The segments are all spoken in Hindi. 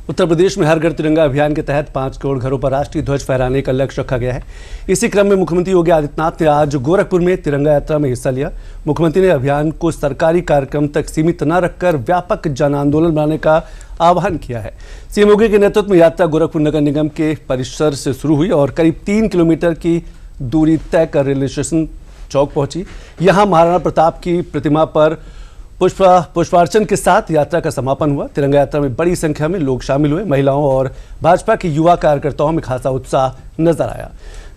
उत्तर प्रदेश में हर घर तिरंगा अभियान के तहत 5 करोड़ घरों पर राष्ट्रीय ध्वज फहराने का लक्ष्य रखा गया है। इसी क्रम में मुख्यमंत्री योगी आदित्यनाथ ने आज गोरखपुर में तिरंगा यात्रा में हिस्सा लिया। मुख्यमंत्री ने अभियान को सरकारी कार्यक्रम तक सीमित न रखकर व्यापक जन आंदोलन बनाने का आह्वान किया है। सीएम योगी के नेतृत्व में यात्रा गोरखपुर नगर निगम के परिसर से शुरू हुई और करीब 3 किलोमीटर की दूरी तय कर रेलवे स्टेशन चौक पहुंची। यहां महाराणा प्रताप की प्रतिमा पर पुष्पार्चन के साथ यात्रा का समापन हुआ। तिरंगा यात्रा में बड़ी संख्या में लोग शामिल हुए। महिलाओं और भाजपा के युवा कार्यकर्ताओं में खासा उत्साह नजर आया।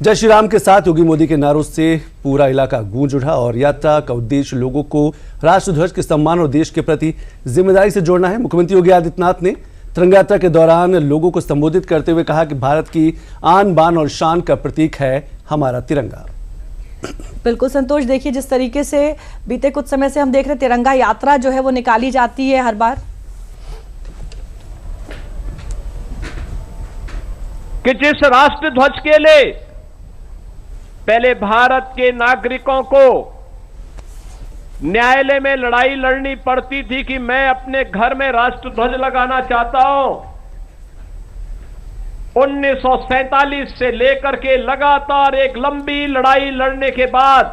जय श्री राम के साथ योगी मोदी के नारों से पूरा इलाका गूंज उठा और यात्रा का उद्देश्य लोगों को राष्ट्रध्वज के सम्मान और देश के प्रति जिम्मेदारी से जोड़ना है। मुख्यमंत्री योगी आदित्यनाथ ने तिरंगा यात्रा के दौरान लोगों को संबोधित करते हुए कहा कि भारत की आन बान और शान का प्रतीक है हमारा तिरंगा। बिल्कुल संतोष, देखिए जिस तरीके से बीते कुछ समय से हम देख रहे हैं तिरंगा यात्रा जो है वो निकाली जाती है हर बार, कि जिस राष्ट्र ध्वज के लिए पहले भारत के नागरिकों को न्यायालय में लड़ाई लड़नी पड़ती थी कि मैं अपने घर में राष्ट्र ध्वज लगाना चाहता हूं, 1947 से लेकर के लगातार एक लंबी लड़ाई लड़ने के बाद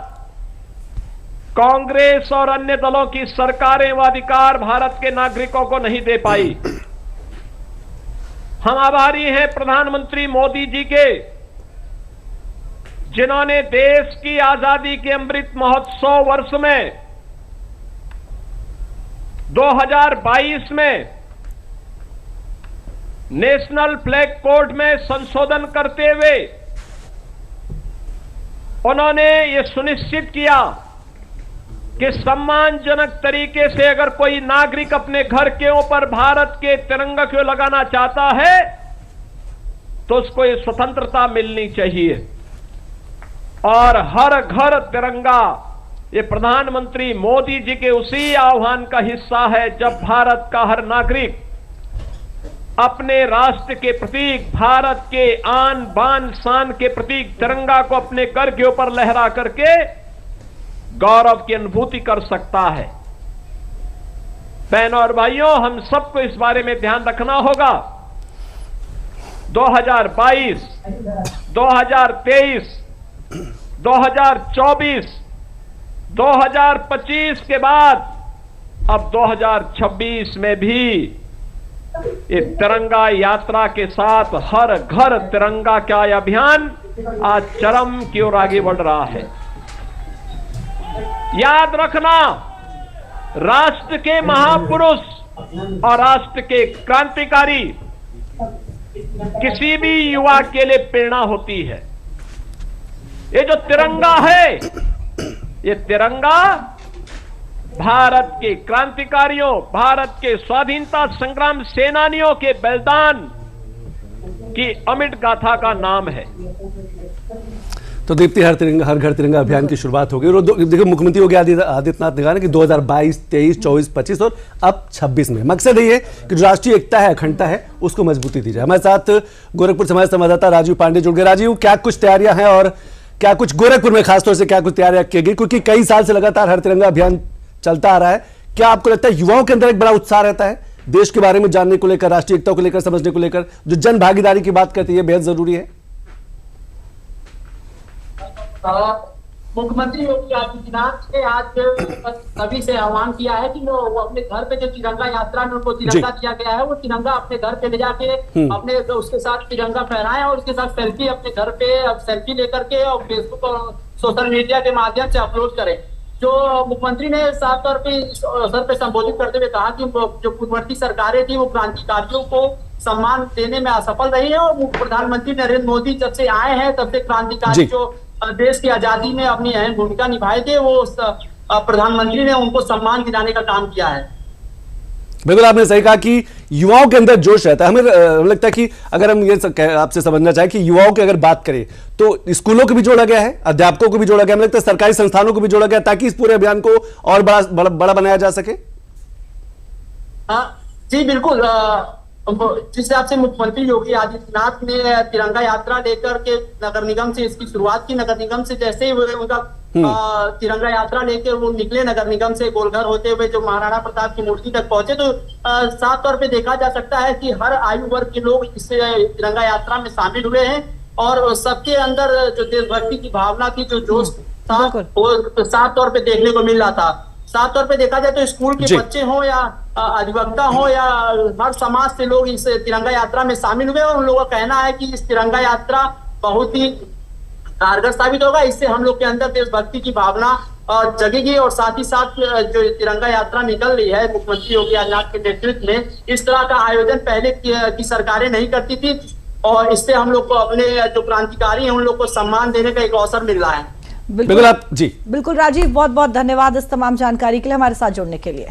कांग्रेस और अन्य दलों की सरकारें वो अधिकार भारत के नागरिकों को नहीं दे पाई। हम आभारी हैं प्रधानमंत्री मोदी जी के, जिन्होंने देश की आजादी के अमृत महोत्सव वर्ष में 2022 में नेशनल फ्लैग कोड में संशोधन करते हुए उन्होंने ये सुनिश्चित किया कि सम्मानजनक तरीके से अगर कोई नागरिक अपने घर के ऊपर भारत के तिरंगा को लगाना चाहता है तो उसको ये स्वतंत्रता मिलनी चाहिए और हर घर तिरंगा, ये प्रधानमंत्री मोदी जी के उसी आह्वान का हिस्सा है। जब भारत का हर नागरिक अपने राष्ट्र के प्रतीक, भारत के आन बान शान के प्रतीक तिरंगा को अपने घर के ऊपर लहरा करके गौरव की अनुभूति कर सकता है। बहनों और भाइयों, हम सबको इस बारे में ध्यान रखना होगा। 2022, 2023, 2024, 2025 के बाद अब 2026 में भी इस तिरंगा यात्रा के साथ हर घर तिरंगा का अभियान आज चरम की ओर आगे बढ़ रहा है। याद रखना, राष्ट्र के महापुरुष और राष्ट्र के क्रांतिकारी किसी भी युवा के लिए प्रेरणा होती है। ये जो तिरंगा है, ये तिरंगा भारत के क्रांतिकारियों, भारत के स्वाधीनता संग्राम सेनानियों के बलिदान की अमिट गाथा का नाम है। तो दीप्ति, हर घर तिरंगा अभियान की शुरुआत हो गई और देखिए मुख्यमंत्री योगी आदित्यनाथ ने कहा कि 2022, 23, 24, 25 और अब 26 में मकसद ये है कि जो राष्ट्रीय एकता है, अखंडता है, उसको मजबूती दी जाए। हमारे साथ गोरखपुर से हमारे संवाददाता राजीव पांडे जुड़ गए। राजीव, क्या कुछ तैयारियां हैं और क्या कुछ गोरखपुर में खासतौर से क्या कुछ तैयारियां की गई, क्योंकि कई साल से लगातार हर तिरंगा अभियान चलता आ रहा है। क्या आपको लगता है युवाओं के अंदर एक बड़ा उत्साह रहता है देश के बारे में जानने को लेकर, राष्ट्रीय एकता को लेकर, समझने को लेकर, जो जन भागीदारी की बात करती है बेहद जरूरी है? मुख्यमंत्री योगी आदित्यनाथ ने आज सभी से आह्वान किया है कि वो अपने घर पे जो तिरंगा यात्रा में उनको तिरंगा दिया गया है, वो तिरंगा अपने घर पे ले जाके अपने उसके साथ तिरंगा फहराएं और उसके साथ सेल्फी अपने घर पे सेल्फी लेकर के और फेसबुक और सोशल मीडिया के माध्यम से अपलोड करें। जो मुख्यमंत्री ने साफ तौर पे इस अवसर पे संबोधित करते हुए कहा कि जो पूर्ववर्ती सरकारें थी वो क्रांतिकारियों को सम्मान देने में असफल रही है और प्रधानमंत्री नरेंद्र मोदी जब से आए हैं तब से क्रांतिकारी जो देश की आजादी में अपनी अहम भूमिका निभाए थे, वो प्रधानमंत्री ने उनको सम्मान दिलाने का काम किया है। बिल्कुल, आपने सही कहा कि युवाओं के अंदर जोश रहता है। हमें लगता है कि अगर हम ये आपसे समझना चाहें कि युवाओं की अगर बात करें तो स्कूलों को भी जोड़ा गया है, अध्यापकों को भी जोड़ा गया, हमें लगता है सरकारी संस्थानों को भी जोड़ा गया ताकि इस पूरे अभियान को और बड़ा बनाया जा सके। जी बिल्कुल, जिस हिसाब से मुख्यमंत्री योगी आदित्यनाथ ने तिरंगा यात्रा लेकर के नगर निगम से इसकी शुरुआत की, नगर निगम से जैसे ही उनका तिरंगा यात्रा लेके वो निकले नगर निगम से गोलघर होते हुए जो महाराणा प्रताप की मूर्ति तक पहुंचे, तो साफ तौर पे देखा जा सकता है कि हर आयु वर्ग के लोग इस तिरंगा यात्रा में शामिल हुए हैं और सबके अंदर जो देशभक्ति की भावना थी, जो जोश था, वो साफ तौर पे देखने को मिल रहा था। साफ तौर पे देखा जाए तो स्कूल के बच्चे हो या अधिवक्ता हो या हर समाज से लोग इस तिरंगा यात्रा में शामिल हुए और उन लोगों का कहना है कि इस तिरंगा यात्रा बहुत ही कारगर साबित होगा। इससे हम लोग के अंदर देशभक्ति की भावना जगेगी और साथ ही साथ जो तिरंगा यात्रा निकल रही है मुख्यमंत्री योगी आदित्यनाथ के नेतृत्व में, इस तरह का आयोजन पहले की सरकारें नहीं करती थी और इससे हम लोग को अपने जो क्रांतिकारी हैं उन लोग को सम्मान देने का एक अवसर मिल रहा है। बिल्कुल राजीव, बहुत बहुत धन्यवाद इस तमाम जानकारी के लिए हमारे साथ जुड़ने के लिए।